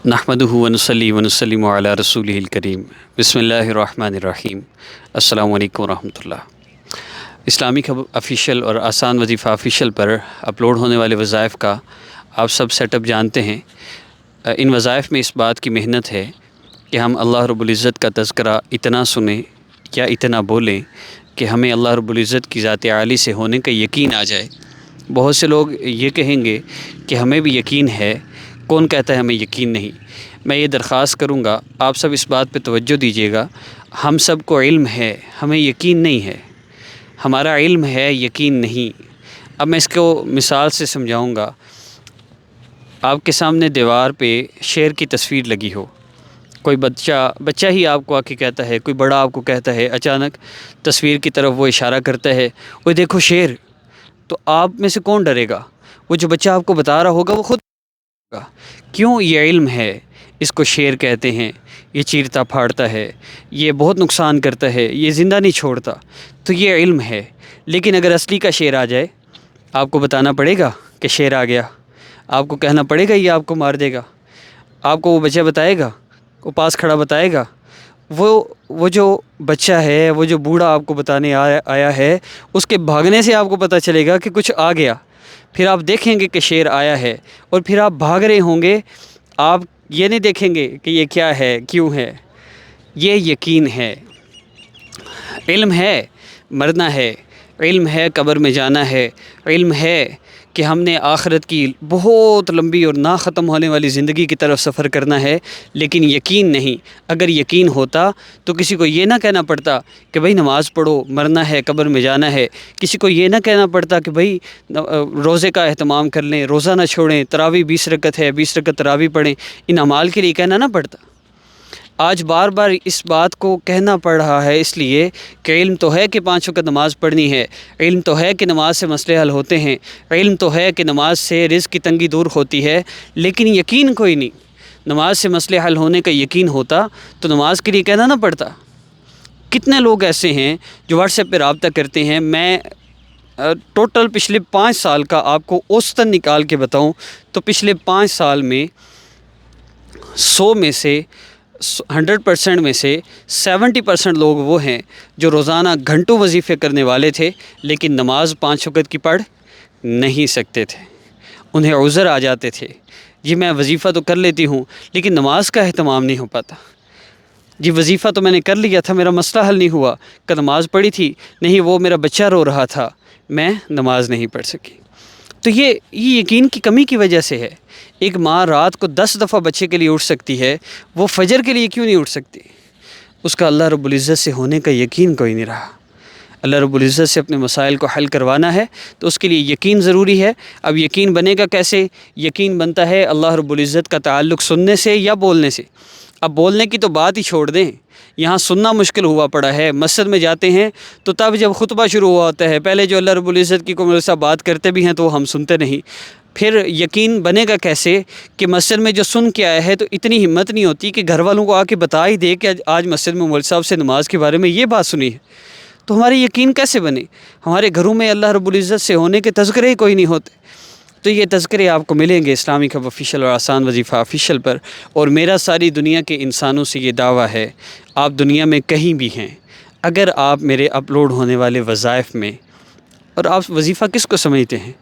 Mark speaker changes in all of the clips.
Speaker 1: نحمدہ ونصلی ونسلم علی رسولہ الکریم بسم اللہ الرحمن الرحیم السلام علیکم ورحمۃ اللہ۔ اسلامک ہب آفیشیل اور آسان وظیفہ آفیشیل پر اپلوڈ ہونے والے وظائف کا آپ سب سیٹ اپ جانتے ہیں۔ ان وظائف میں اس بات کی محنت ہے کہ ہم اللہ رب العزت کا تذکرہ اتنا سنیں یا اتنا بولیں کہ ہمیں اللہ رب العزت کی ذات عالی سے ہونے کا یقین آ جائے۔ بہت سے لوگ یہ کہیں گے کہ ہمیں بھی یقین ہے، کون کہتا ہے ہمیں یقین نہیں؟ میں یہ درخواست کروں گا آپ سب اس بات پہ توجہ دیجیے گا، ہم سب کو علم ہے، ہمیں یقین نہیں ہے۔ ہمارا علم ہے، یقین نہیں۔ اب میں اس کو مثال سے سمجھاؤں گا۔ آپ کے سامنے دیوار پہ شیر کی تصویر لگی ہو، کوئی بچہ ہی آپ کو آ کے کہتا ہے، کوئی بڑا آپ کو کہتا ہے، اچانک تصویر کی طرف وہ اشارہ کرتا ہے، وہ دیکھو شیر، تو آپ میں سے کون ڈرے گا؟ وہ جو بچہ آپ کو بتا رہا ہوگا وہ خود ہوگا۔ کیوں؟ یہ علم ہے، اس کو شیر کہتے ہیں، یہ چیرتا پھاڑتا ہے، یہ بہت نقصان کرتا ہے، یہ زندہ نہیں چھوڑتا، تو یہ علم ہے۔ لیکن اگر اصلی کا شیر آ جائے، آپ کو بتانا پڑے گا کہ شیر آ گیا، آپ کو کہنا پڑے گا یہ آپ کو مار دے گا؟ آپ کو وہ بچہ بتائے گا؟ وہ پاس کھڑا بتائے گا؟ وہ جو بچہ ہے، وہ جو بوڑھا آپ کو بتانے آیا ہے، اس کے بھاگنے سے آپ کو پتہ چلے گا کہ کچھ آ گیا۔ پھر آپ دیکھیں گے کہ شیر آیا ہے اور پھر آپ بھاگ رہے ہوں گے، آپ یہ نہیں دیکھیں گے کہ یہ کیا ہے، کیوں ہے۔ یہ یقین ہے۔ علم ہے مرنا ہے، علم ہے قبر میں جانا ہے، علم ہے کہ ہم نے آخرت کی بہت لمبی اور نہ ختم ہونے والی زندگی کی طرف سفر کرنا ہے، لیکن یقین نہیں۔ اگر یقین ہوتا تو کسی کو یہ نہ کہنا پڑتا کہ بھئی نماز پڑھو، مرنا ہے، قبر میں جانا ہے۔ کسی کو یہ نہ کہنا پڑتا کہ بھئی روزے کا اہتمام کر لیں، روزہ نہ چھوڑیں، تراویح 20 رکعت ہے، 20 رکعت تراویح پڑھیں۔ ان اعمال کے لیے کہنا نہ پڑتا۔ آج بار بار اس بات کو کہنا پڑ رہا ہے اس لیے کہ علم تو ہے کہ 5 وقت نماز پڑھنی ہے، علم تو ہے کہ نماز سے مسئلے حل ہوتے ہیں، علم تو ہے کہ نماز سے رزق کی تنگی دور ہوتی ہے، لیکن یقین کوئی نہیں۔ نماز سے مسئلے حل ہونے کا یقین ہوتا تو نماز کے لیے کہنا نہ پڑتا۔ کتنے لوگ ایسے ہیں جو واٹس ایپ پہ رابطہ کرتے ہیں؟ میں ٹوٹل پچھلے 5 سال کا آپ کو اوسطاً نکال کے بتاؤں تو پچھلے 5 سال میں 100 میں سے 100% میں سے 70% لوگ وہ ہیں جو روزانہ گھنٹوں وظیفے کرنے والے تھے، لیکن نماز 5 وقت کی پڑھ نہیں سکتے تھے۔ انہیں عذر آ جاتے تھے، جی میں وظیفہ تو کر لیتی ہوں لیکن نماز کا اہتمام نہیں ہو پاتا۔ جی وظیفہ تو میں نے کر لیا تھا، میرا مسئلہ حل نہیں ہوا، کہ نماز پڑھی تھی نہیں، وہ میرا بچہ رو رہا تھا، میں نماز نہیں پڑھ سکی۔ تو یہ یقین کی کمی کی وجہ سے ہے۔ ایک ماں رات کو 10 دفعہ بچے کے لیے اٹھ سکتی ہے، وہ فجر کے لیے کیوں نہیں اٹھ سکتی؟ اس کا اللہ رب العزت سے ہونے کا یقین کوئی نہیں رہا۔ اللہ رب العزت سے اپنے مسائل کو حل کروانا ہے تو اس کے لیے یقین ضروری ہے۔ اب یقین بنے گا کیسے؟ یقین بنتا ہے اللہ رب العزت کا تعلق سننے سے یا بولنے سے۔ اب بولنے کی تو بات ہی چھوڑ دیں، یہاں سننا مشکل ہوا پڑا ہے۔ مسجد میں جاتے ہیں تو تب جب خطبہ شروع ہوا ہوتا ہے، پہلے جو اللہ رب العزت کی کوئی ایسا بات کرتے بھی ہیں تو وہ ہم سنتے نہیں۔ پھر یقین بنے گا کیسے کہ مسجد میں جو سن کے آیا ہے تو اتنی ہمت نہیں ہوتی کہ گھر والوں کو آ کے بتا ہی دے کہ آج مسجد میں مولوی صاحب سے نماز کے بارے میں یہ بات سنی ہے۔ تو ہماری یقین کیسے بنے؟ ہمارے گھروں میں اللہ رب العزت سے ہونے کے تذکرے ہی کوئی نہیں ہوتے۔ تو یہ تذکرے آپ کو ملیں گے اسلامک ہب آفیشیل اور آسان وظیفہ آفیشیل پر۔ اور میرا ساری دنیا کے انسانوں سے یہ دعویٰ ہے، آپ دنیا میں کہیں بھی ہیں، اگر آپ میرے اپلوڈ ہونے والے وظائف میں، اور آپ وظیفہ کس کو سمجھتے ہیں؟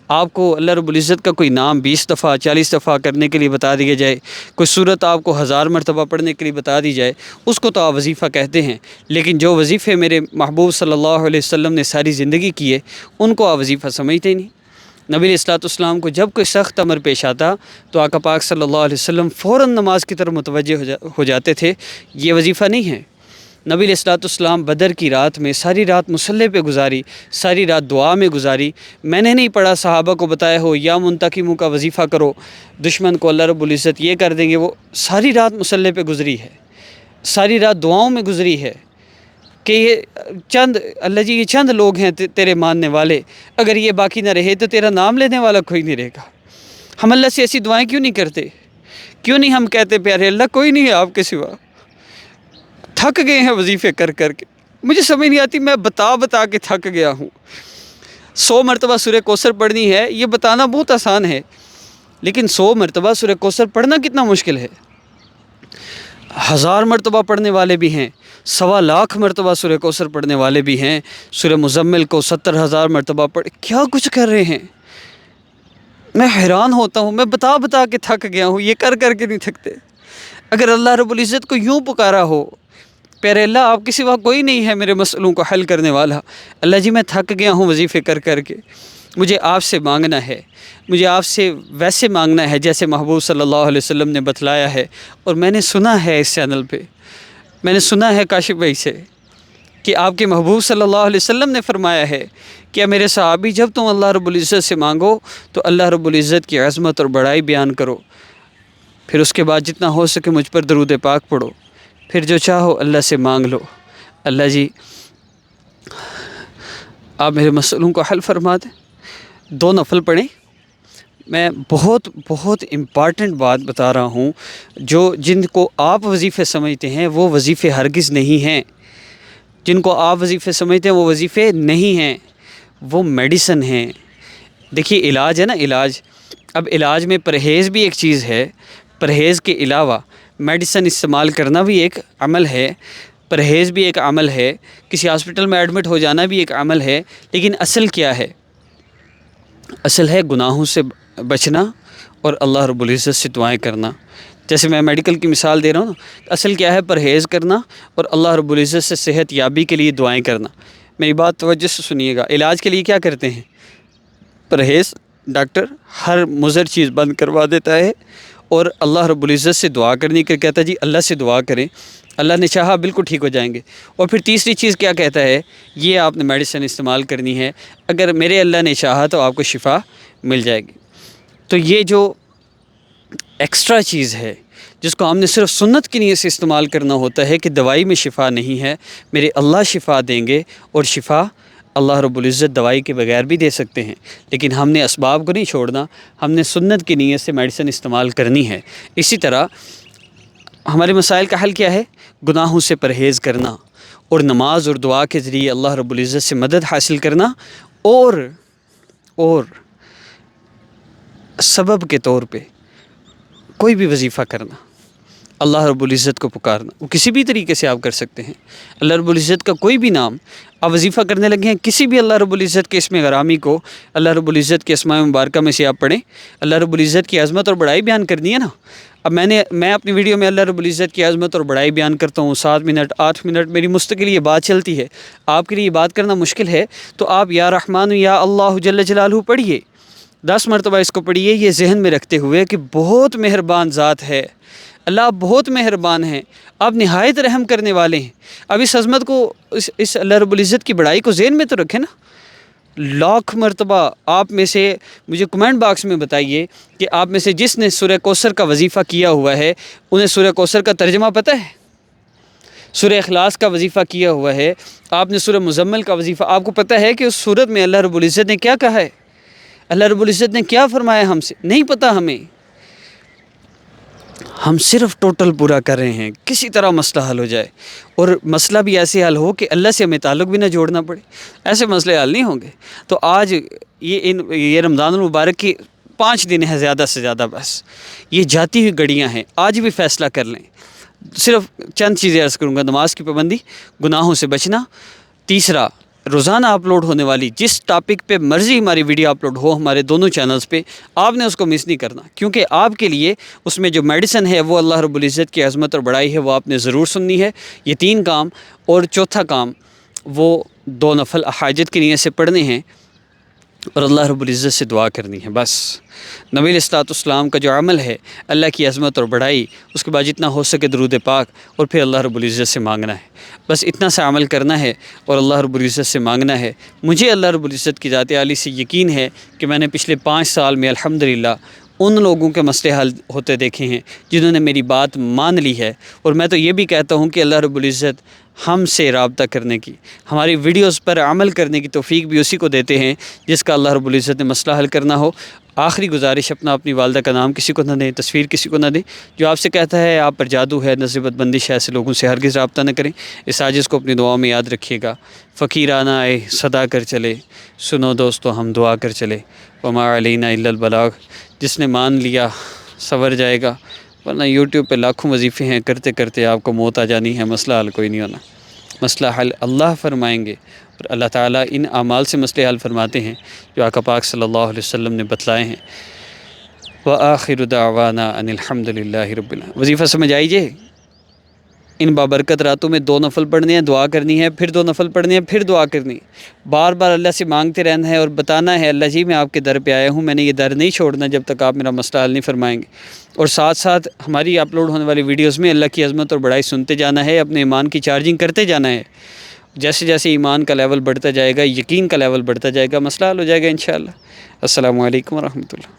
Speaker 1: آپ کو اللہ رب العزت کا کوئی نام 20 دفعہ 40 دفعہ کرنے کے لیے بتا دیا جائے، کوئی صورت آپ کو 1000 مرتبہ پڑھنے کے لیے بتا دی جائے، اس کو تو آپ وظیفہ کہتے ہیں۔ لیکن جو وظیفے میرے محبوب صلی اللہ علیہ وسلم نے ساری زندگی کیے، ان کو آپ وظیفہ سمجھتے نہیں۔ نبی علیہ الصلوۃ والسلام کو جب کوئی سخت امر پیش آتا تو آقا پاک صلی اللہ علیہ وسلم فوراً نماز کی طرف متوجہ ہو جاتے تھے۔ یہ وظیفہ نہیں ہے۔ نبی علیہ الصلوۃ والسلام بدر کی رات میں ساری رات مصلی پہ گزاری، ساری رات دعا میں گزاری۔ میں نے نہیں پڑھا صحابہ کو بتایا ہو یا منتقموں کا وظیفہ کرو، دشمن کو اللہ رب العزت یہ کر دیں گے۔ وہ ساری رات مصلی پہ گزری ہے، ساری رات دعاؤں میں گزری ہے کہ یہ چند اللہ جی یہ چند لوگ ہیں تیرے ماننے والے، اگر یہ باقی نہ رہے تو تیرا نام لینے والا کوئی نہیں رہے گا۔ ہم اللہ سے ایسی دعائیں کیوں نہیں کرتے؟ کیوں نہیں ہم کہتے پیارے اللہ کوئی نہیں ہے آپ کے سوا؟ تھک گئے ہیں وظیفے کر کر کے، مجھے سمجھ نہیں آتی، میں بتا کے تھک گیا ہوں۔ 100 مرتبہ سورہ کوثر پڑھنی ہے، یہ بتانا بہت آسان ہے، لیکن 100 مرتبہ سورہ کوثر پڑھنا کتنا مشکل ہے. 1000 مرتبہ پڑھنے والے بھی ہیں، 1.25 لاکھ مرتبہ سورہ کوثر پڑھنے والے بھی ہیں. سورہ مزمل کو 70,000 مرتبہ کیا کچھ کر رہے ہیں. میں حیران ہوتا ہوں، میں بتا بتا کے تھک گیا ہوں، یہ کر کر کے نہیں تھکتے. اگر اللہ رب العزت کو یوں پکارا ہو، پیارے اللہ آپ کے سوا کوئی نہیں ہے میرے مسئلوں کو حل کرنے والا، اللہ جی میں تھک گیا ہوں وظیفے کر کر کے، مجھے آپ سے مانگنا ہے، مجھے آپ سے ویسے مانگنا ہے جیسے محبوب صلی اللہ علیہ وسلم نے بتلایا ہے. اور میں نے سنا ہے اس چینل پہ، میں نے سنا ہے کاشف بھائی سے کہ آپ کے محبوب صلی اللہ علیہ وسلم نے فرمایا ہے کہ میرے صحابی جب تم اللہ رب العزت سے مانگو تو اللہ رب العزت کی عظمت اور بڑائی بیان کرو، پھر اس کے بعد جتنا ہو سکے مجھ پر درود پاک پڑھو، پھر جو چاہو اللہ سے مانگ لو. اللہ جی آپ میرے مسئلوں کو حل فرما دیں. 2 نفل پڑھیں. میں بہت بہت امپارٹنٹ بات بتا رہا ہوں، جن کو آپ وظیفے سمجھتے ہیں وہ وظیفے ہرگز نہیں ہیں. جن کو آپ وظیفے سمجھتے ہیں وہ وظیفے نہیں ہیں، وہ میڈیسن ہیں. دیکھیے علاج ہے نا، علاج، اب علاج میں پرہیز بھی ایک چیز ہے، پرہیز کے علاوہ میڈیسن استعمال کرنا بھی ایک عمل ہے، پرہیز بھی ایک عمل ہے، کسی ہاسپٹل میں ایڈمٹ ہو جانا بھی ایک عمل ہے. لیکن اصل کیا ہے؟ اصل ہے گناہوں سے بچنا اور اللہ رب العزت سے دعائیں کرنا. جیسے میں میڈیکل کی مثال دے رہا ہوں، اصل کیا ہے؟ پرہیز کرنا اور اللہ رب العزت سے صحت یابی کے لیے دعائیں کرنا. میری بات توجہ سے سنیے گا. علاج کے لیے کیا کرتے ہیں؟ پرہیز، ڈاکٹر ہر مضر چیز بند کروا دیتا ہے اور اللہ رب العزت سے دعا کرنے کے کہتا ہے جی اللہ سے دعا کریں، اللہ نے چاہا بالکل ٹھیک ہو جائیں گے. اور پھر تیسری چیز کیا کہتا ہے؟ یہ آپ نے میڈیسن استعمال کرنی ہے، اگر میرے اللہ نے چاہا تو آپ کو شفا مل جائے گی. تو یہ جو ایکسٹرا چیز ہے جس کو ہم نے صرف سنت کی نیت سے استعمال کرنا ہوتا ہے کہ دوائی میں شفا نہیں ہے، میرے اللہ شفا دیں گے، اور شفا اللہ رب العزت دوائی کے بغیر بھی دے سکتے ہیں. لیکن ہم نے اسباب کو نہیں چھوڑنا، ہم نے سنت کی نیت سے میڈیسن استعمال کرنی ہے. اسی طرح ہمارے مسائل کا حل کیا ہے؟ گناہوں سے پرہیز کرنا اور نماز اور دعا کے ذریعے اللہ رب العزت سے مدد حاصل کرنا، اور سبب کے طور پہ کوئی بھی وظیفہ کرنا، اللہ رب العزت کو پکارنا. وہ کسی بھی طریقے سے آپ کر سکتے ہیں. اللہ رب العزت کا کوئی بھی نام آپ وظیفہ کرنے لگے ہیں، کسی بھی اللہ رب العزت کے اسم غرامی کو اللہ رب العزت کے اسماء مبارکہ میں سے آپ پڑھیں. اللہ رب العزت کی عظمت اور بڑائی بیان کرنی ہے نا. اب میں اپنی ویڈیو میں اللہ رب العزت کی عظمت اور بڑائی بیان کرتا ہوں، 7 منٹ 8 منٹ میری مستقل یہ بات چلتی ہے. آپ کے لیے یہ بات کرنا مشکل ہے تو آپ یا رحمان یا اللہ جل جلالہ پڑھیے، 10 مرتبہ اس کو پڑھیے، یہ ذہن میں رکھتے ہوئے کہ بہت مہربان ذات ہے اللہ، آپ بہت مہربان ہیں، آپ نہایت رحم کرنے والے ہیں. اب اس عظمت کو، اس اللہ رب العزت کی بڑائی کو ذہن میں تو رکھیں نا. لاکھ مرتبہ آپ میں سے مجھے کمنٹ باکس میں بتائیے کہ آپ میں سے جس نے سورہ کوثر کا وظیفہ کیا ہوا ہے انہیں سورہ کوثر کا ترجمہ پتہ ہے؟ سورہ اخلاص کا وظیفہ کیا ہوا ہے، آپ نے سورہ مزمل کا وظیفہ، آپ کو پتہ ہے کہ اس صورت میں اللہ رب العزت نے کیا کہا ہے؟ اللہ رب العزت نے کیا فرمایا ہم سے؟ نہیں پتہ ہمیں. ہم صرف ٹوٹل پورا کر رہے ہیں کسی طرح مسئلہ حل ہو جائے، اور مسئلہ بھی ایسے حل ہو کہ اللہ سے ہمیں تعلق بھی نہ جوڑنا پڑے. ایسے مسئلے حل نہیں ہوں گے. تو آج یہ رمضان المبارک کی 5 دن ہے زیادہ سے زیادہ، بس یہ جاتی ہوئی گھڑیاں ہیں. آج بھی فیصلہ کر لیں. صرف چند چیزیں عرض کروں گا. نماز کی پابندی، گناہوں سے بچنا. تیسرا، روزانہ اپلوڈ ہونے والی جس ٹاپک پہ مرضی ہماری ویڈیو اپلوڈ ہو ہمارے دونوں چینلز پہ، آپ نے اس کو مس نہیں کرنا، کیونکہ آپ کے لیے اس میں جو میڈیسن ہے وہ اللہ رب العزت کی عظمت اور بڑائی ہے، وہ آپ نے ضرور سننی ہے. یہ 3 کام، اور چوتھا کام وہ 2 نفل حاجت کی نیت سے پڑھنے ہیں اور اللہ رب العزت سے دعا کرنی ہے. بس نبی علیہ السلام کا جو عمل ہے اللہ کی عظمت اور بڑائی، اس کے بعد جتنا ہو سکے درود پاک، اور پھر اللہ رب العزت سے مانگنا ہے. بس اتنا سا عمل کرنا ہے اور اللہ رب العزت سے مانگنا ہے. مجھے اللہ رب العزت کی ذات عالی سے یقین ہے کہ میں نے پچھلے 5 سال میں الحمدللہ ان لوگوں کے مسئلے حل ہوتے دیکھے ہیں جنہوں نے میری بات مان لی ہے. اور میں تو یہ بھی کہتا ہوں کہ اللہ رب العزت ہم سے رابطہ کرنے کی، ہماری ویڈیوز پر عمل کرنے کی توفیق بھی اسی کو دیتے ہیں جس کا اللہ رب العزت نے مسئلہ حل کرنا ہو. آخری گزارش، اپنی والدہ کا نام کسی کو نہ دیں، تصویر کسی کو نہ دیں. جو آپ سے کہتا ہے آپ پر جادو ہے، نظر بندش ہے، ایسے لوگوں سے ہرگز رابطہ نہ کریں. اس عاجز کو اپنی دعاؤں میں یاد رکھیے گا. فقیرانہ آئے صدا کر چلے، سنو دوستو ہم دعا کر چلے، وما علینا الا البلاغ. جس نے مان لیا سنور جائے گا، ورنہ یوٹیوب پہ لاکھوں وظیفے ہیں، کرتے کرتے آپ کو موت آ جانی ہے، مسئلہ حل کوئی نہیں ہونا۔ مسئلہ حل اللہ فرمائیں گے، اور اللہ تعالیٰ ان اعمال سے مسئلے حل فرماتے ہیں جو آقا پاک صلی اللہ علیہ وسلم نے بتلائے ہیں۔ وآخر دعوانا ان الحمد للہ رب العالمین۔ وظیفہ سمجھ آئیے، ان بابرکت راتوں میں 2 نفل پڑھنے ہیں، دعا کرنی ہے، پھر 2 نفل پڑھنے ہیں، پھر دعا کرنی ہے، بار بار اللہ سے مانگتے رہنا ہے اور بتانا ہے اللہ جی میں آپ کے در پہ آیا ہوں، میں نے یہ در نہیں چھوڑنا جب تک آپ میرا مسئلہ حل نہیں فرمائیں گے۔ اور ساتھ ساتھ ہماری اپلوڈ ہونے والی ویڈیوز میں اللہ کی عظمت اور بڑائی سنتے جانا ہے، اپنے ایمان کی چارجنگ کرتے جانا ہے۔ جیسے جیسے ایمان کا لیول بڑھتا جائے گا، یقین کا لیول بڑھتا جائے گا، مسئلہ حل ہو جائے گا انشاءاللہ۔ السلام علیکم ورحمۃ اللہ۔